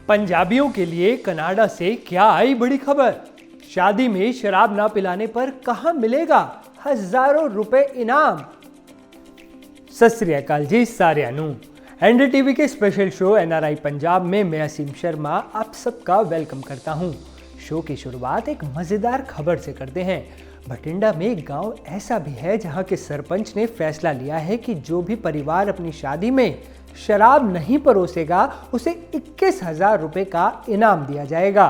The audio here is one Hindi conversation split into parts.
पंजाबियों के लिए कनाडा से क्या आई बड़ी खबर। शादी में शराब ना पिलाने पर कहां मिलेगा हजारों रुपए इनाम। सत श्री अकाल जी सारिਆਂ ਨੂੰ एनडीटीवी के स्पेशल शो एनआरआई पंजाब में मैं असीम शर्मा आप सबका वेलकम करता हूं। शो की शुरुआत एक मजेदार खबर से करते हैं। भटिंडा में एक गांव ऐसा भी है जहां के सरपंच ने फैसला लिया है कि जो भी परिवार अपनी शादी में शराब नहीं परोसेगा उसे 21,000 रुपए का इनाम दिया जाएगा।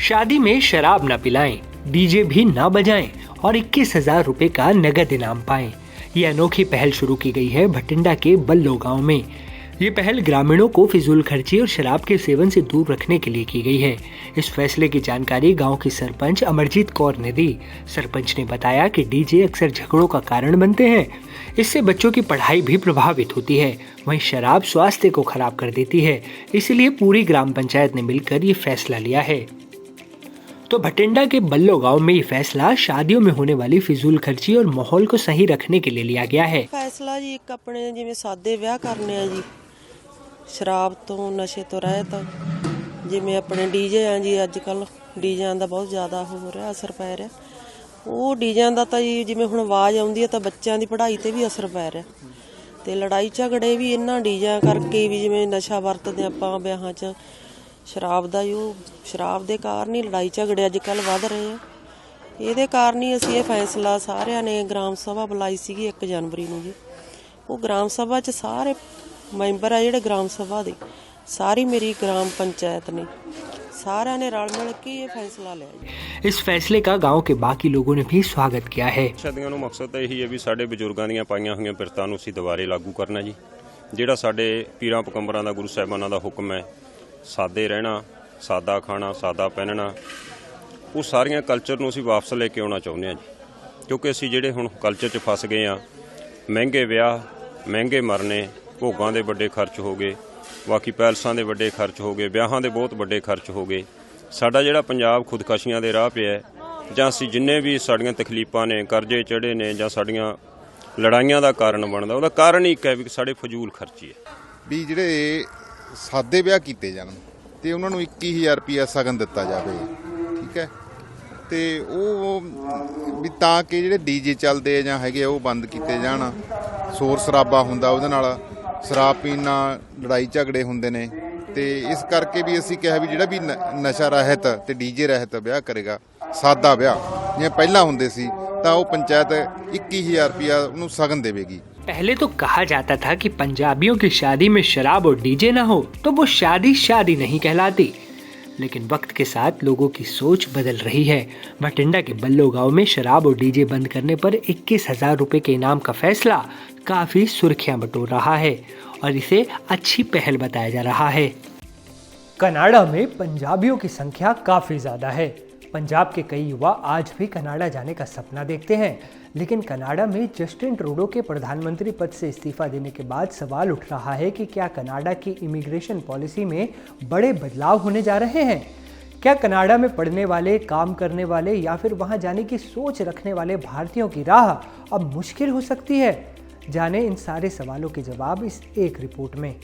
शादी में शराब न पिलाएं, डीजे भी ना बजाएं और 21,000 रुपए का नगद इनाम पाएं। ये अनोखी पहल शुरू की गई है भटिंडा के बल्लो गांव में। ये पहल ग्रामीणों को फिजूल खर्ची और शराब के सेवन से दूर रखने के लिए की गई है। इस फैसले की जानकारी गांव की सरपंच अमरजीत कौर ने दी। सरपंच ने बताया कि डीजे अक्सर झगड़ों का कारण बनते हैं। इससे बच्चों की पढ़ाई भी प्रभावित होती है। वहीं शराब स्वास्थ्य को खराब कर देती है। इसलिए पूरी ग्राम पंचायत ने मिलकर ये फैसला लिया है। तो भटिंडा के बल्लो गांव में ये फैसला शादियों में होने वाली फिजूल खर्ची और माहौल को सही रखने के लिए लिया गया है। फैसला जी एक अपने जिवें सादे विआह करने आ जी, शराब तो नशे तो रहत, जिवें अपने डीजे आ जी, अजकल डीजिਆਂ ਦਾ बहुत ਜ਼ਿਆਦਾ ਹੋ ਰਿਹਾ ਅਸਰ ਪੈ ਰਿਹਾ। ਉਹ डीजिਆਂ ਦਾ ਤਾਂ ਜੀ ਜਿਵੇਂ ਹੁਣ ਆਵਾਜ਼ ਆਉਂਦੀ ਹੈ ਤਾਂ ਬੱਚਿਆਂ ਦੀ ਪੜ੍ਹਾਈ ਤੇ ਵੀ ਅਸਰ ਪੈ ਰਿਹਾ ਤੇ ਲੜਾਈ ਝਗੜੇ ਵੀ ਇਹਨਾਂ डीजिਆਂ ਕਰਕੇ ਵੀ ਜਿਵੇਂ ਨਸ਼ਾ ਵਰਤਦੇ ਆਪਾਂ ਵਿਆਹਾਂ 'ਚ शराब ਦਾ शराब ਦੇ ਕਾਰਨ ਹੀ ਲੜਾਈ ਝਗੜੇ ਅੱਜ ਕੱਲ ਵੱਧ ਰਹੇ ਆ। ਇਹਦੇ ਕਾਰਨ ਹੀ ਅਸੀਂ ਇਹ ਫੈਸਲਾ ਸਾਰਿਆਂ ਨੇ ਗ੍ਰਾਮ ਸਭਾ ਬੁਲਾਈ ਸੀਗੀ 1 ਜਨਵਰੀ ਨੂੰ ਜੀ। ਉਹ ਗ੍ਰਾਮ ਸਭਾ 'ਚ ਸਾਰੇ ਮੈਂਬਰ ਆ ਜਿਹੜੇ ग्राम सभा ਦੇ सारी मेरी ग्राम पंचायत ने सारा ने रल मिल के ये फैसला लिया। इस फैसले का गांव के बाकी लोगों ने भी स्वागत किया है। शादियों ਨੂੰ ਮਕਸਦ ਤਾਂ ਇਹੀ ਹੈ ਵੀ ਸਾਡੇ ਬਜ਼ੁਰਗਾਂ ਦੀਆਂ ਪਾਈਆਂ ਹੋਈਆਂ ਪਿਰਤਾਂ ਨੂੰ ਅਸੀਂ ਦੁਬਾਰੇ ਲਾਗੂ ਕਰਨਾ ਜੀ। ਜਿਹੜਾ ਸਾਡੇ ਪੀਰਾਂ ਪਕੰਬਰਾਂ ਦਾ ਗੁਰੂ ਸਾਹਿਬਾਨਾਂ ਦਾ ਹੁਕਮ ਹੈ ਸਾਦੇ ਰਹਿਣਾ, ਸਾਦਾ ਖਾਣਾ, ਸਾਦਾ ਪਹਿਨਣਾ, ਉਹ ਸਾਰੀਆਂ ਕਲਚਰ ਨੂੰ ਅਸੀਂ ਵਾਪਸ ਲੈ ਕੇ ਆਉਣਾ ਚਾਹੁੰਦੇ ਹਾਂ ਜੀ। ਕਿਉਂਕਿ ਅਸੀਂ ਜਿਹੜੇ ਹੁਣ ਕਲਚਰ 'ਚ ਫਸ ਗਏ ਆ, ਮਹਿੰਗੇ ਵਿਆਹ, ਮਹਿੰਗੇ ਮਰਨੇ, ਭੋਗਾਂ ਦੇ ਵੱਡੇ ਖਰਚ ਹੋ ਗਏ, ਬਾਕੀ ਪੈਲਸਾਂ ਦੇ ਵੱਡੇ ਖਰਚ ਹੋ ਗਏ, ਵਿਆਹਾਂ ਦੇ ਬਹੁਤ ਵੱਡੇ ਖਰਚ ਹੋ ਗਏ। ਸਾਡਾ ਜਿਹੜਾ ਪੰਜਾਬ ਖੁਦਕਸ਼ੀਆਂ ਦੇ ਰਾਹ ਪਿਆ ਜਾਂ ਅਸੀਂ ਜਿੰਨੇ ਵੀ ਸਾਡੀਆਂ ਤਕਲੀਫਾਂ ਨੇ, ਕਰਜ਼ੇ ਚੜ੍ਹੇ ਨੇ ਜਾਂ ਸਾਡੀਆਂ ਲੜਾਈਆਂ ਦਾ ਕਾਰਨ ਬਣਦਾ, ਉਹਦਾ ਕਾਰਨ ਹੀ ਇੱਕ ਹੈ ਵੀ ਸਾਡੇ ਫਜ਼ੂਲ ਖਰਚੀ ਹੈ। ਵੀ ਜਿਹੜੇ ਸਾਦੇ ਵਿਆਹ ਕੀਤੇ ਜਾਣ ਤੇ ਉਹਨਾਂ ਨੂੰ 21,000 ਰੁਪਇਆ ਸਗਨ ਦਿੱਤਾ ਜਾਵੇ, ਠੀਕ ਹੈ, ਤੇ ਉਹ ਵੀ ਤਾਂ ਕਿ ਜਿਹੜੇ ਡੀਜੇ ਚੱਲਦੇ ਜਾਂ ਹੈਗੇ ਉਹ ਬੰਦ ਕੀਤੇ ਜਾਣ। ਸ਼ੋਰ ਸ਼ਰਾਬਾ ਹੁੰਦਾ, ਉਹਦੇ ਨਾਲ ਸ਼ਰਾਬ ਪੀਣ ਨਾਲ ਲੜਾਈ ਝਗੜੇ ਹੁੰਦੇ ਨੇ ਤੇ ਇਸ ਕਰਕੇ ਵੀ ਅਸੀਂ ਕਿਹਾ ਵੀ ਜਿਹੜਾ ਵੀ ਨਸ਼ਾ ਰਹਿਤ ਤੇ ਡੀਜੇ ਰਹਿਤ ਵਿਆਹ ਕਰੇਗਾ, ਸਾਦਾ ਵਿਆਹ ਜਿਵੇਂ ਪਹਿਲਾਂ ਹੁੰਦੇ ਸੀ, ਤਾਂ ਉਹ ਪੰਚਾਇਤ 21,000 ਰੁਪਇਆ ਉਹਨੂੰ ਸਗਨ ਦੇਵੇਗੀ। पहले तो कहा जाता था कि पंजाबियों की शादी में शराब और डीजे ना हो तो वो शादी शादी नहीं कहलाती, लेकिन वक्त के साथ लोगों की सोच बदल रही है। भटिंडा के बल्लो गांव में शराब और डीजे बंद करने पर 21,000 रुपए के इनाम का फैसला काफी सुर्खियां बटोर रहा है और इसे अच्छी पहल बताया जा रहा है। कनाडा में पंजाबियों की संख्या काफी ज्यादा है। पंजाब के कई युवा आज भी कनाडा जाने का सपना देखते हैं, लेकिन कनाडा में जस्टिन ट्रूडो के प्रधानमंत्री पद से इस्तीफा देने के बाद सवाल उठ रहा है कि क्या कनाडा की इमिग्रेशन पॉलिसी में बड़े बदलाव होने जा रहे हैं। क्या कनाडा में पढ़ने वाले, काम करने वाले या फिर वहां जाने की सोच रखने वाले भारतीयों की राह अब मुश्किल हो सकती है? जाने इन सारे सवालों के जवाब इस एक रिपोर्ट में।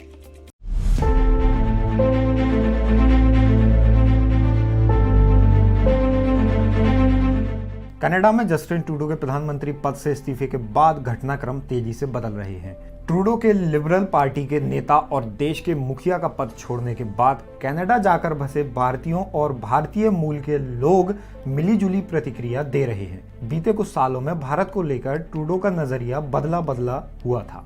कनाडा में जस्टिन ट्रूडो के प्रधानमंत्री पद से इस्तीफे के बाद घटनाक्रम तेजी से बदल रहे हैं। ट्रूडो के लिबरल पार्टी के नेता और देश के मुखिया का पद छोड़ने के बाद कनाडा जाकर बसे भारतीयों और भारतीय मूल के लोग मिलीजुली प्रतिक्रिया दे रहे हैं। बीते कुछ सालों में भारत को लेकर ट्रूडो का नजरिया बदला बदला हुआ था।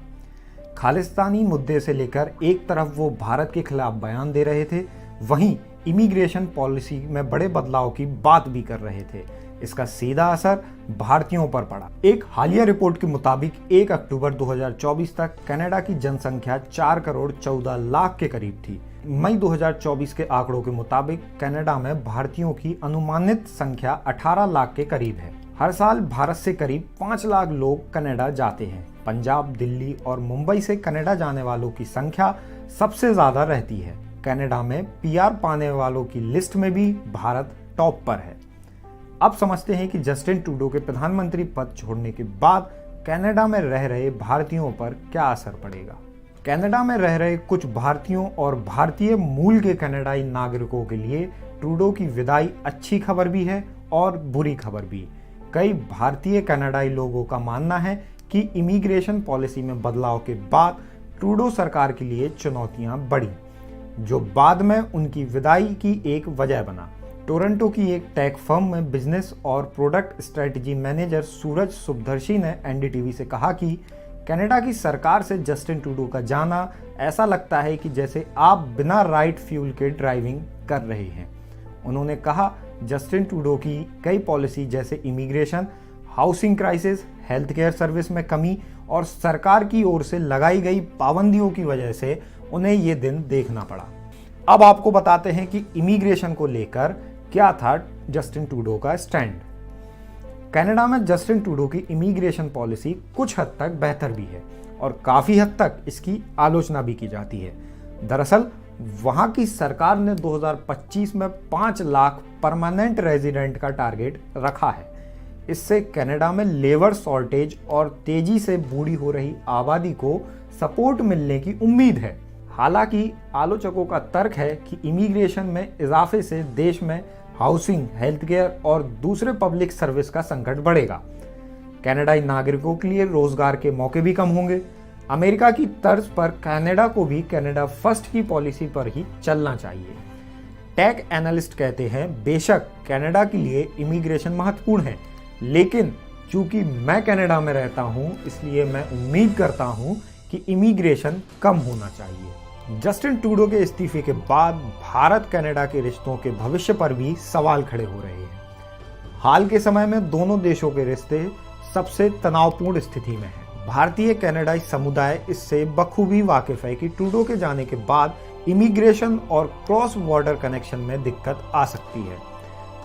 खालिस्तानी मुद्दे से लेकर एक तरफ वो भारत के खिलाफ बयान दे रहे थे, वहीं इमिग्रेशन पॉलिसी में बड़े बदलाव की बात भी कर रहे थे। इसका सीधा असर भारतीयों पर पड़ा। एक हालिया रिपोर्ट के मुताबिक 1 अक्टूबर 2024 तक कनाडा की जनसंख्या 4 करोड़ 14 लाख के करीब थी। मई 2024 के आंकड़ों के मुताबिक कनाडा में भारतीयों की अनुमानित संख्या 18 लाख के करीब है। हर साल भारत से करीब 5 लाख लोग कनाडा जाते हैं। पंजाब, दिल्ली और मुंबई से कनाडा जाने वालों की संख्या सबसे ज्यादा रहती है। कनाडा में पीआर पाने वालों की लिस्ट में भी भारत टॉप पर है। अब समझते हैं कि जस्टिन ट्रूडो के प्रधानमंत्री पद छोड़ने के बाद कनाडा में रह रहे भारतीयों पर क्या असर पड़ेगा। कनाडा में रह रहे कुछ भारतीयों और भारतीय मूल के कनाडाई नागरिकों के लिए ट्रूडो की विदाई अच्छी खबर भी है और बुरी खबर भी। कई भारतीय कनाडाई लोगों का मानना है कि इमिग्रेशन पॉलिसी में बदलाव के बाद ट्रूडो सरकार के लिए चुनौतियां बढ़ी, जो बाद में उनकी विदाई की एक वजह बना। टोरंटो की एक टेक फर्म में बिजनेस और प्रोडक्ट स्ट्रेटजी मैनेजर सूरज सुबदर्शी ने एनडीटीवी से कहा कि कनाडा की सरकार से जस्टिन ट्रूडो का जाना ऐसा लगता है कि जैसे आप बिना राइट फ्यूल के ड्राइविंग कर रहे हैं। उन्होंने कहा, जस्टिन ट्रूडो की कई पॉलिसी जैसे immigration, housing crisis, health care service में कमी और सरकार की ओर से लगाई गई पाबंदियों की वजह से उन्हें ये दिन देखना पड़ा। अब आपको बताते हैं कि इमिग्रेशन को लेकर क्या था जस्टिन ट्रूडो का स्टैंड। कनाडा में जस्टिन ट्रूडो की इमिग्रेशन पॉलिसी कुछ हद तक बेहतर भी है और काफी हद तक इसकी आलोचना भी की जाती है। दरअसल वहां की सरकार ने 2025 में 5 लाख परमानेंट रेजिडेंट का टारगेट रखा है। इससे कनाडा में लेबर शॉर्टेज और तेजी से बूढ़ी हो रही आबादी को सपोर्ट मिलने की उम्मीद है। हालांकि आलोचकों का तर्क है कि इमिग्रेशन में इजाफे से देश में हाउसिंग, हेल्थ केयर और दूसरे पब्लिक सर्विस का संकट बढ़ेगा। कनाडाई नागरिकों के लिए रोजगार के मौके भी कम होंगे। अमेरिका की तर्ज पर कनाडा को भी कनाडा फर्स्ट की पॉलिसी पर ही चलना चाहिए। टेक एनालिस्ट कहते हैं, बेशक कनाडा के लिए इमिग्रेशन महत्वपूर्ण है, लेकिन चूंकि मैं कनाडा में रहता हूं, इसलिए मैं उम्मीद करता हूं कि इमिग्रेशन कम होना चाहिए। जस्टिन ट्रूडो के इस्तीफे के बाद भारत कनाडा के रिश्तों के भविष्य पर भी सवाल खड़े हो रहे हैं। हाल के समय में दोनों देशों के रिश्ते सबसे तनावपूर्ण स्थिति में हैं। भारतीय कनाडाई समुदाय इससे बखूबी वाकिफ है कि ट्रूडो के जाने के बाद इमिग्रेशन और क्रॉस बॉर्डर कनेक्शन में दिक्कत आ सकती है।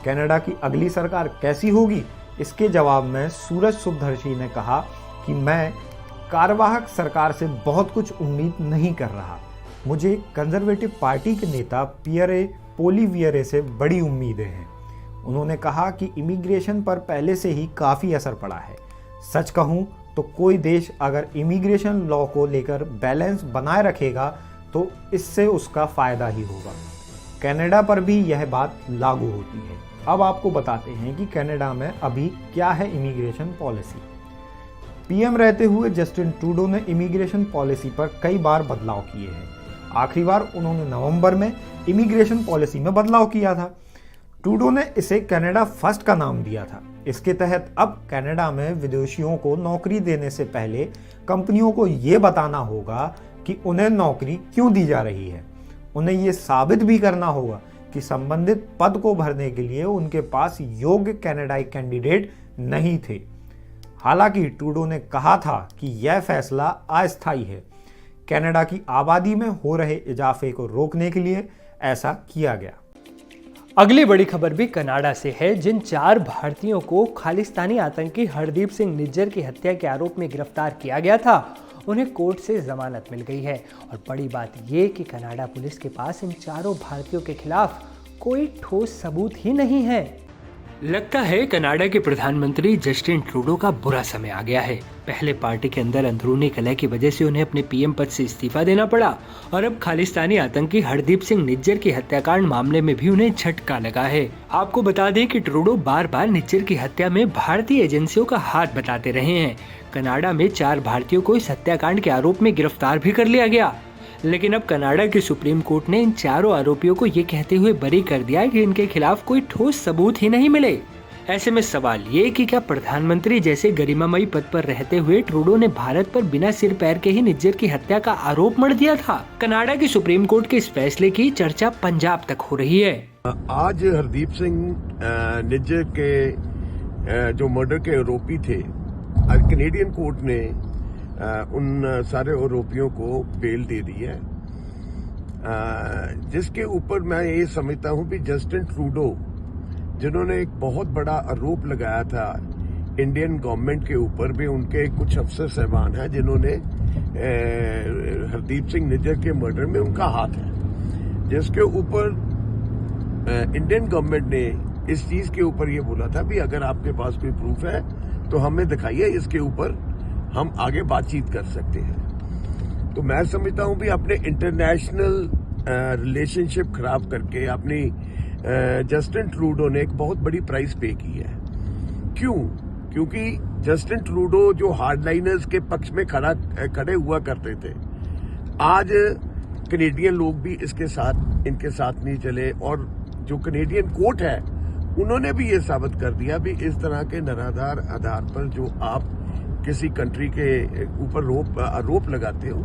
कनाडा की अगली सरकार कैसी होगी, इसके जवाब में सूरज सुबदर्शी ने कहा कि मैं कार्यवाहक सरकार से बहुत कुछ उम्मीद नहीं कर रहा। मुझे कंजर्वेटिव पार्टी के नेता पियरे पोलिवियरे से बड़ी उम्मीदें हैं। उन्होंने कहा कि इमिग्रेशन पर पहले से ही काफ़ी असर पड़ा है। सच कहूं तो कोई देश अगर इमिग्रेशन लॉ को लेकर बैलेंस बनाए रखेगा तो इससे उसका फ़ायदा ही होगा। कनाडा पर भी यह बात लागू होती है। अब आपको बताते हैं कि कनाडा में अभी क्या है इमिग्रेशन पॉलिसी। पीएम रहते हुए जस्टिन ट्रूडो ने इमिग्रेशन पॉलिसी पर कई बार बदलाव किए हैं। आखिरी बार उन्होंने नवंबर में इमिग्रेशन पॉलिसी में बदलाव किया था। ट्रूडो ने इसे कनाडा फर्स्ट का नाम दिया था। इसके तहत अब कनाडा में विदेशियों को नौकरी देने से पहले कंपनियों को ये बताना होगा कि उन्हें नौकरी क्यों दी जा रही है। उन्हें ये साबित भी करना होगा कि संबंधित पद को भरने के लिए उनके पास योग्य कनाडाई कैंडिडेट नहीं थे। हालांकि ट्रूडो ने कहा था कि यह फैसला अस्थायी है। कनाडा की आबादी में हो रहे इजाफे को रोकने के लिए ऐसा किया गया। अगली बड़ी खबर भी कनाडा से है। जिन 4 भारतीयों को खालिस्तानी आतंकी हरदीप सिंह निज्जर की हत्या के आरोप में गिरफ्तार किया गया था, उन्हें कोर्ट से जमानत मिल गई है। और बड़ी बात यह कि कनाडा पुलिस के पास इन 4 भारतीयों के खिलाफ कोई ठोस सबूत ही नहीं है। लगता है कनाडा के प्रधानमंत्री जस्टिन ट्रूडो का बुरा समय आ गया है। पहले पार्टी के अंदर अंदरूनी कलह की वजह से उन्हें अपने पीएम पद से इस्तीफा देना पड़ा और अब खालिस्तानी आतंकी हरदीप सिंह निज्जर के हत्याकांड मामले में भी उन्हें झटका लगा है। आपको बता दें कि ट्रूडो बार बार निज्जर की हत्या में भारतीय एजेंसियों का हाथ बताते रहे हैं। कनाडा में 4 भारतीयों को इस हत्याकांड के आरोप में गिरफ्तार भी कर लिया गया, लेकिन अब कनाडा की सुप्रीम कोर्ट ने इन 4 आरोपियों को ये कहते हुए बरी कर दिया कि इनके खिलाफ कोई ठोस सबूत ही नहीं मिले। ऐसे में सवाल ये कि क्या प्रधानमंत्री जैसे गरिमामयी पद पर रहते हुए ट्रूडो ने भारत पर बिना सिर पैर के ही निज्जर की हत्या का आरोप मढ़ दिया था। कनाडा की सुप्रीम कोर्ट के इस फैसले की चर्चा पंजाब तक हो रही है। आज हरदीप सिंह निज्जर के जो मर्डर के आरोपी थे, कैनेडियन कोर्ट ने उन सारे आरोपियों को बेल दे दी है, जिसके ऊपर मैं ये समझता हूं कि जस्टिन ट्रूडो जिन्होंने एक बहुत बड़ा आरोप लगाया था इंडियन गवर्नमेंट के ऊपर भी, उनके कुछ अफसर साहबान हैं जिन्होंने हरदीप सिंह निज्जर के मर्डर में उनका हाथ है, जिसके ऊपर इंडियन गवर्नमेंट ने इस चीज के ऊपर ये बोला था भी अगर आपके पास कोई प्रूफ है तो हमें दिखाइए, इसके ऊपर हम आगे बातचीत कर सकते हैं। तो मैं समझता हूं भी अपने इंटरनेशनल रिलेशनशिप खराब करके अपनी जस्टिन ट्रूडो ने एक बहुत बड़ी प्राइस पे की है। क्यों? क्योंकि जस्टिन ट्रूडो जो हार्डलाइनर्स के पक्ष में खड़े हुआ करते थे, आज कनेडियन लोग भी इनके साथ नहीं चले, और जो कनेडियन कोर्ट है उन्होंने भी ये साबित कर दिया भी इस तरह के निराधार आधार पर जो आप किसी कंट्री के ऊपर आरोप लगाते हो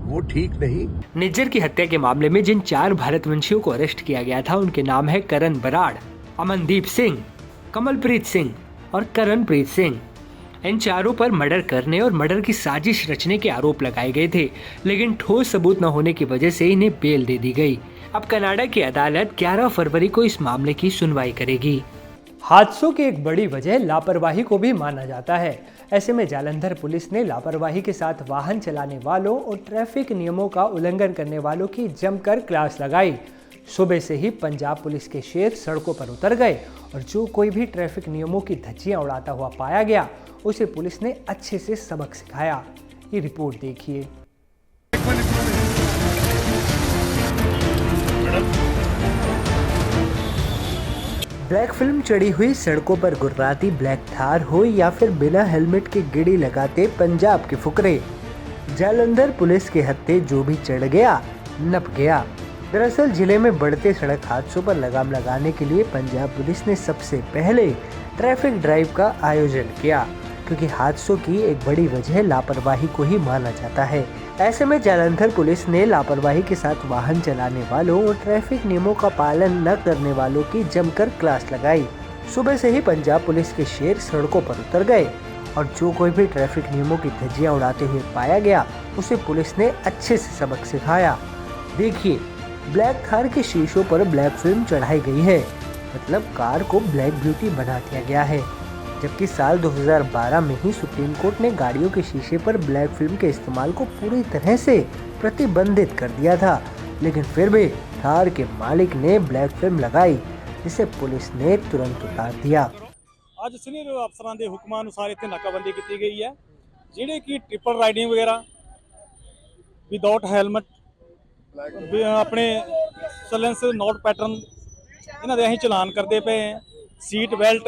वो ठीक नहीं। निज्जर की हत्या के मामले में जिन 4 भारतवंशियों को अरेस्ट किया गया था उनके नाम है करण बराड़, अमनदीप सिंह, कमलप्रीत सिंह और करणप्रीत सिंह। इन चारों पर मर्डर करने और मर्डर की साजिश रचने के आरोप लगाए गए थे, लेकिन ठोस सबूत न होने की वजह से इन्हें बेल दे दी गई। अब कनाडा की अदालत 11 फरवरी को इस मामले की सुनवाई करेगी। हादसों की एक बड़ी वजह लापरवाही को भी माना जाता है। ऐसे में जालंधर पुलिस ने लापरवाही के साथ वाहन चलाने वालों और ट्रैफिक नियमों का उल्लंघन करने वालों की जमकर क्लास लगाई। सुबह से ही पंजाब पुलिस के शेर सड़कों पर उतर गए और जो कोई भी ट्रैफिक नियमों की धज्जियां उड़ाता हुआ पाया गया उसे पुलिस ने अच्छे से सबक सिखाया। ये रिपोर्ट देखिए। ब्लैक फिल्म चढ़ी हुई सड़कों पर गुर्राती ब्लैक थार हो या फिर बिना हेलमेट के गिड़ी लगाते पंजाब के फुकरे, जालंधर पुलिस के हत्थे जो भी चढ़ गया नप गया। दरअसल जिले में बढ़ते सड़क हादसों पर लगाम लगाने के लिए पंजाब पुलिस ने सबसे पहले ट्रैफिक ड्राइव का आयोजन किया, क्योंकि हादसों की एक बड़ी वजह लापरवाही को ही माना जाता है। ऐसे में जालंधर पुलिस ने लापरवाही के साथ वाहन चलाने वालों और ट्रैफिक नियमों का पालन न करने वालों की जमकर क्लास लगाई। सुबह से ही पंजाब पुलिस के शेर सड़कों पर उतर गए और जो कोई भी ट्रैफिक नियमों की धज्जियां उड़ाते हुए पाया गया उसे पुलिस ने अच्छे से सबक सिखाया। देखिए, ब्लैक थार के शीशों पर ब्लैक फिल्म चढ़ाई गई है, मतलब कार को ब्लैक ब्यूटी बना दिया गया है। जबकि साल 2012 में ही सुप्रीम कोर्ट ने गाड़ियों के शीशे पर ब्लैक फिल्म के इस्तेमाल को पूरी तरह से प्रतिबंधित कर दिया था, लेकिन फिर भी थार के मालिक ने ब्लैक फिल्म लगाई, जिसे पुलिस ने तुरंत उतार दिया। ਅੱਜ ਸੀਨੀਅਰ ਅਫਸਰਾਂ ਦੇ ਹੁਕਮਾਂ ਅਨੁਸਾਰ ਇੱਥੇ ਨਾਕਾਬੰਦੀ ਕੀਤੀ ਗਈ ਹੈ, ਜਿਹੜੇ ਕਿ ਟ੍ਰਿਪਲ ਰਾਈਡਿੰਗ ਵਗੈਰਾ ਵਿਦਆਊਟ ਹੈਲਮਟ ਆਪਣੇ ਸਾਇਲੈਂਸਰ ਨੋਟ ਪੈਟਰਨ ਇਹਨਾਂ ਦੇ ਅਸੀਂ ਚਲਾਨ ਕਰਦੇ ਪਏ ਹਾਂ। ਸੀਟ ਬੈਲਟ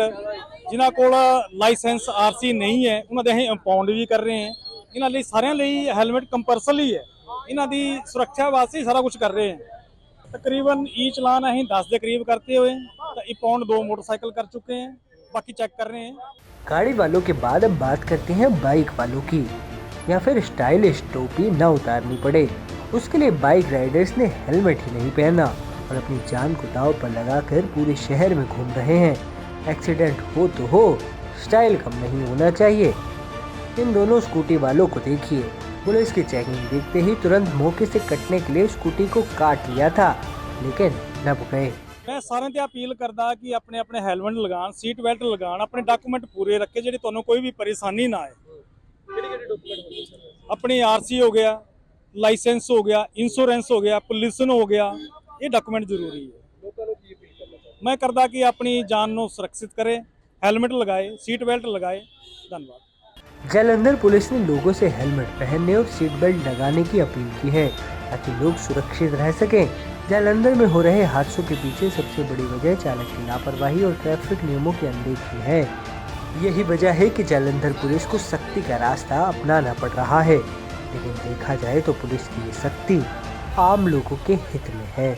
ਜਿਨ੍ਹਾਂ ਕੋਲ ਲਾਇਸੈਂਸ ਆਰਸੀ ਨਹੀਂ ਹੈ ਉਹਨਾਂ ਦੇ ਅਸੀਂ ਇੰਪਾਊਂਡ ਵੀ ਕਰ ਰਹੇ ਹਾਂ। ਇਹਨਾਂ ਲਈ ਸਾਰਿਆਂ ਲਈ ਹੈਲਮਟ ਕੰਪਲਸਰੀ ਹੈ, ਇਹਨਾਂ ਦੀ ਸੁਰੱਖਿਆ ਵਾਸਤੇ ਸਾਰਾ ਕੁਝ ਕਰ ਰਹੇ ਹਾਂ। तकरीबन ई चलान ਅਸੀਂ 10 के करीब करते हुए तो इंपाउंड 2 मोटरसाइकिल कर चुके हैं, बाकी चेक कर रहे हैं। गाड़ी वालों के बाद अब बात करते हैं बाइक वालों की, या फिर स्टाइलिश टोपी न उतारनी पड़े उसके लिए बाइक राइडर्स ने हेलमेट ही नहीं पहना और अपनी जान को दांव पर लगाकर पूरे शहर में घूम रहे हैं। एक्सीडेंट हो तो हो, स्टाइल कम नहीं होना चाहिए। इन दोनों स्कूटी वालों को देखिए, पुलिस की चेकिंग देखते ही तुरंत मौके से कटने के लिए स्कूटी को काट लिया था, लेकिन नप गए। मैं सारे ते अपील करदा कि अपने अपने हैलमेट लगान, सीट बेल्ट लगान, अपने डॉक्यूमेंट पूरे रखे जेह्ड़े तुहानूं कोई भी परेशानी ना आए। अपनी आरसी हो गया, लाइसेंस हो गया, इंश्योरेंस हो गया, पोल्यूशन हो गया, ये डॉक्यूमेंट जरूरी है। मैं करदा कि अपनी जान नूं सुरक्षित करे, हेलमेट लगाए, सीट बेल्ट लगाए। धन्यवाद। जालंधर पुलिस ने लोगों से हेलमेट पहनने और सीट बेल्ट लगाने की अपील की है ताकि लोग सुरक्षित रह सकें। जालंधर में हो रहे हादसों के पीछे सबसे बड़ी वजह चालक की लापरवाही और ट्रैफिक नियमों की अनदेखी है। यही वजह है कि जालंधर पुलिस को सख्ती का रास्ता अपनाना पड़ रहा है, लेकिन देखा जाए तो पुलिस की ये सख्ती आम लोगों के हित में है।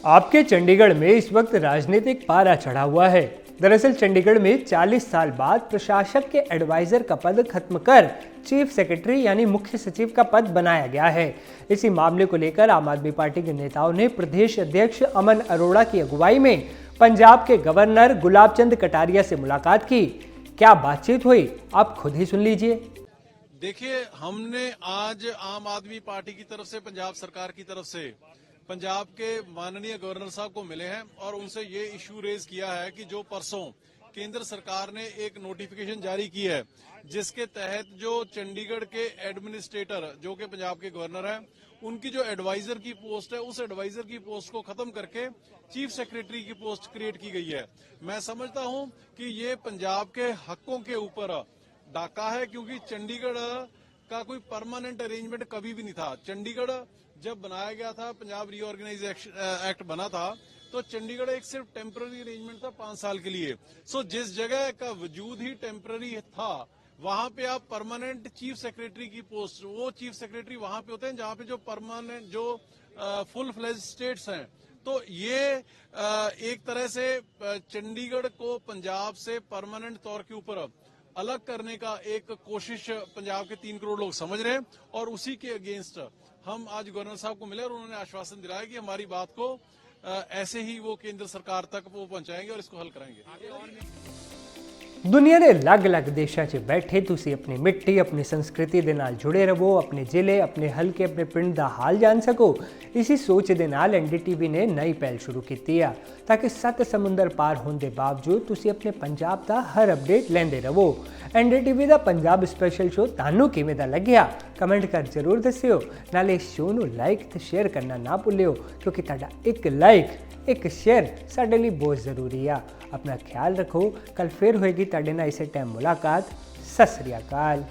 आपके चंडीगढ़ में इस वक्त राजनीतिक पारा चढ़ा हुआ है। दरअसल चंडीगढ़ में 40 साल बाद प्रशासक के एडवाइजर का पद खत्म कर चीफ सेक्रेटरी यानी मुख्य सचिव का पद बनाया गया है। इसी मामले को लेकर आम आदमी पार्टी के नेताओं ने प्रदेश अध्यक्ष अमन अरोड़ा की अगुवाई में पंजाब के गवर्नर गुलाब चंद कटारिया से मुलाकात की। क्या बातचीत हुई, आप खुद ही सुन लीजिए। देखिए, हमने आज आम आदमी पार्टी की तरफ से, पंजाब सरकार की तरफ से पंजाब के माननीय गवर्नर साहब को मिले हैं और उनसे ये इशू रेज किया है कि जो परसों केंद्र सरकार ने एक नोटिफिकेशन जारी की है जिसके तहत जो चंडीगढ़ के एडमिनिस्ट्रेटर जो कि पंजाब के गवर्नर हैं उनकी जो एडवाइजर की पोस्ट है उस एडवाइजर की पोस्ट को खत्म करके चीफ सेक्रेटरी की पोस्ट क्रिएट की गई है। मैं समझता हूं कि ये पंजाब के हकों के ऊपर डाका है, क्योंकि चंडीगढ़ का कोई परमानेंट अरेंजमेंट कभी भी नहीं था। चंडीगढ़ जब बनाया गया था, पंजाब रीऑर्गेनाइजेशन एक्ट बना था, तो चंडीगढ़ एक सिर्फ टेम्पररी अरेंजमेंट था 5 साल के लिए। सो जिस जगह का वजूद ही टेम्पररी था, वहां पे आप परमानेंट चीफ सेक्रेटरी की पोस्ट, वो चीफ सेक्रेटरी वहां पे होते हैं जहां पे जो परमानेंट जो फुल फ्लेज स्टेट्स हैं। तो ये एक तरह से चंडीगढ़ को पंजाब से परमानेंट तौर के ऊपर अलग करने का एक कोशिश पंजाब के 3 करोड़ लोग समझ रहे हैं, और उसी के अगेंस्ट हम आज गवर्नर साहब को मिले और उन्होंने आश्वासन दिलाया कि हमारी बात को ऐसे ही वो केंद्र सरकार तक वो पहुंचाएंगे और इसको हल कराएंगे। ਦੁਨੀਆ ਦੇ ਅਲੱਗ-ਅਲੱਗ ਦੇਸ਼ਾਂ 'ਚ ਬੈਠੇ ਤੁਸੀਂ ਆਪਣੀ ਮਿੱਟੀ, ਆਪਣੀ ਸੰਸਕ੍ਰਿਤੀ ਦੇ ਨਾਲ ਜੁੜੇ ਰਹੋ, ਆਪਣੇ ਜ਼ਿਲ੍ਹੇ, ਆਪਣੇ ਹਲਕੇ, ਆਪਣੇ ਪਿੰਡ ਦਾ ਹਾਲ ਜਾਣ ਸਕੋ। ਇਸੀ ਸੋਚ ਦੇ ਨਾਲ NDTV ਨੇ ਨਈ ਪਹਿਲ ਸ਼ੁਰੂ ਕੀਤੀ ਆ ਤਾਂ ਕਿ 7 ਸਮੁੰਦਰ ਪਾਰ ਹੋਣ ਦੇ ਬਾਵਜੂਦ ਤੁਸੀਂ ਆਪਣੇ ਪੰਜਾਬ ਦਾ ਹਰ ਅਪਡੇਟ ਲੈਂਦੇ ਰਹੋ। NDTV ਦਾ ਪੰਜਾਬ ਸਪੈਸ਼ਲ ਸ਼ੋਅ ਤੁਹਾਨੂੰ ਕਿਵੇਂ ਦਾ ਲੱਗਿਆ? ਕਮੈਂਟ ਕਰ ਜ਼ਰੂਰ ਦੱਸਿਓ। ਨਾਲੇ ਇਸ ਸ਼ੋਅ ਨੂੰ ਲਾਈਕ ਤੇ ਸ਼ੇਅਰ ਕਰਨਾ ਨਾ ਭੁੱਲਿਓ, ਕਿਉਂਕਿ ਤੁਹਾਡਾ ਇੱਕ ਲਾਈਕ, ਇੱਕ ਸ਼ੇਅਰ ਸਾਡੇ ਲਈ ਬਹੁਤ ਜ਼ਰੂਰੀ ਆ। ਆਪਣਾ ਖਿਆਲ ਰੱਖੋ। ਕੱਲ ਫਿਰ ਹੋਏਗੀ ਤੁਹਾਡੇ ਨਾਲ ਇਸੇ ਟਾਈਮ ਮੁਲਾਕਾਤ। ਸਤਿ ਸ੍ਰੀ ਅਕਾਲ।